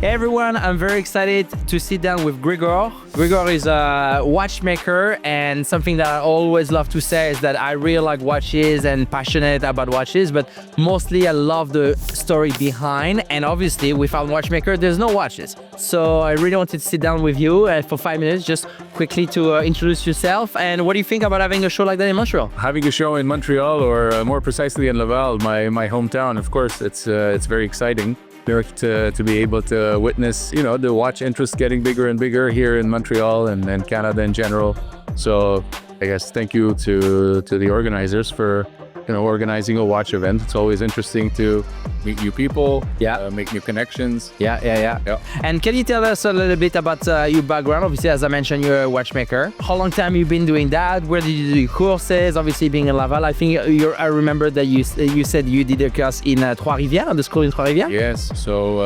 Hey everyone, I'm very excited to sit down with Gregor. Gregor is a watchmaker, and something that I always love to say is that I really like watches and passionate about watches, but mostly I love the story behind, and obviously without watchmaker there's no watches. So I really wanted to sit down with you for 5 minutes just quickly to introduce yourself, and what do you think about having a show like that in Montreal? Having a show in Montreal, or more precisely in Laval, my hometown, of course, it's very exciting. To be able to witness, the watch interest getting bigger and bigger here in Montreal and Canada in general. So I guess thank you to the organizers for organizing a watch event. It's always interesting to meet new people, make new connections. Yeah. And can you tell us a little bit about your background? Obviously, as I mentioned, you're a watchmaker. How long time you been doing that? Where did you do your courses? Obviously, being in Laval, I think I remember that you said you did a course in Trois-Rivières, the school in Trois-Rivières. Yes. So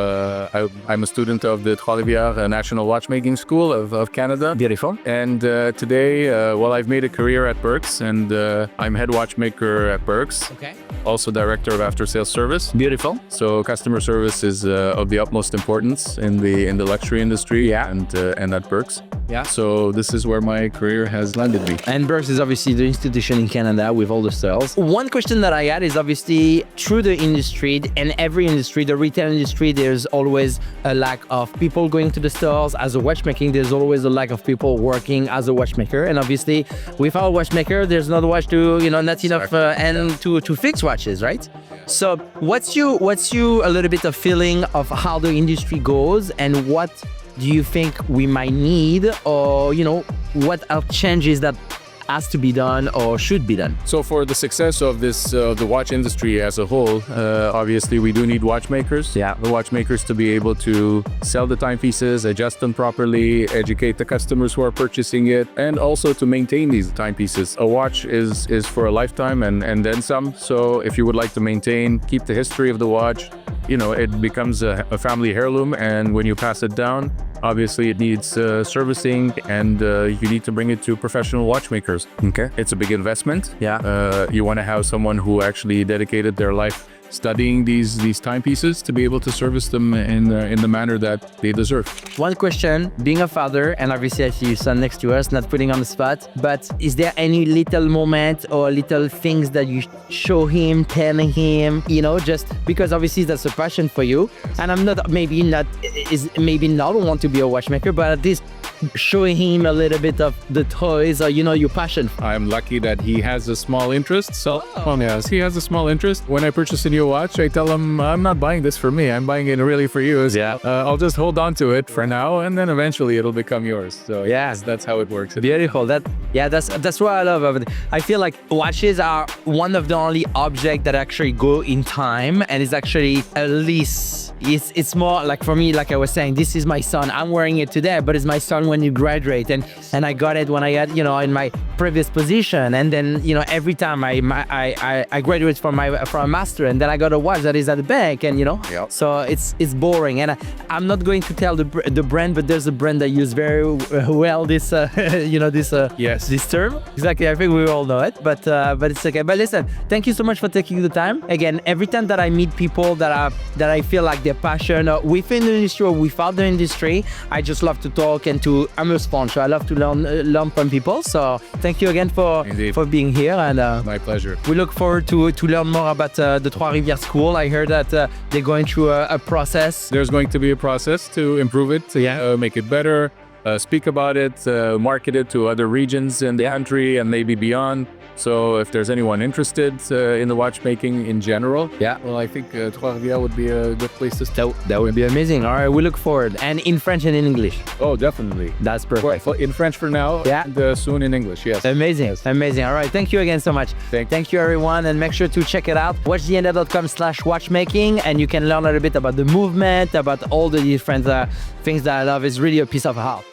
I'm a student of the Trois-Rivières National Watchmaking School of Canada. Beautiful. And today, I've made a career at Birks, and I'm head watchmaker at Birks. Okay. Also director of after-sales service. Beautiful. So customer service is of the utmost importance in the luxury industry, and at Birks. Yeah. So this is where my career has landed me. And Birks is obviously the institution in Canada with all the stores. One question that I had is obviously through the industry, and every industry, the retail industry, there's always a lack of people going to the stores. As a watchmaking, there's always a lack of people working as a watchmaker. And obviously, without a watchmaker, there's not watch to, not enough and to fix watches, right? So what's you a little bit of feeling of how the industry goes, and what do you think we might need, or what are changes that has to be done or should be done? So for the success of the watch industry as a whole, obviously we do need watchmakers. Yeah. The watchmakers to be able to sell the timepieces, adjust them properly, educate the customers who are purchasing it, and also to maintain these timepieces. A watch is for a lifetime and then some. So if you would like to maintain, keep the history of the watch, it becomes a family heirloom, and when you pass it down, obviously it needs servicing, and you need to bring it to professional watchmakers. Okay. It's a big investment. Yeah. You want to have someone who actually dedicated their life studying these timepieces to be able to service them in the manner that they deserve. One question, being a father, and obviously I see your son next to us, not putting on the spot, but is there any little moment or little things that you show him, telling him, just because obviously that's a passion for you, and I'm not maybe not want to be a watchmaker, but at least showing him a little bit of the toys or your passion. I'm lucky that he has a small interest. So yes, he has a small interest. When I purchase a new watch, I tell him I'm not buying this for me. I'm buying it really for you. Yeah. I'll just hold on to it for now, and then eventually it'll become yours. So yes, that's how it works. Beautiful. That's what I love of it. I feel like watches are one of the only objects that actually go in time, and it's actually at least it's more like, for me, like I was saying, this is my son. I'm wearing it today, but it's my son when you graduate, and I got it when I had in my previous position, and then every time I graduate from a master, and then I got a watch that is at the bank, and Yep. So it's boring, and I'm not going to tell the brand, but there's a brand that use very well this Yes. this term. Exactly, I think we all know it, but it's okay. But listen, thank you so much for taking the time. Again, every time that I meet people that I feel like they're passionate within the industry or without the industry, I just love to talk, and I'm a sponge, so I love to learn from people. So thank you again for being here, and My pleasure. we look forward to learn more about the Trois-Rivières School. I heard that they're going through a process. There's going to be a process to improve it, make it better, speak about it, market it to other regions in the country and maybe beyond. So if there's anyone interested in the watchmaking in general, well, I think Trois-Rivières would be a good place to start. That would be amazing. All right, we look forward. And in French and in English. Oh, definitely. That's perfect. Well, in French for now, and soon in English, yes. Amazing. Yes. Amazing. All right, thank you again so much. Thank you, everyone, and make sure to check it out. watchtheender.com/watchmaking, and you can learn a little bit about the movement, about all the different things that I love. It's really a piece of art.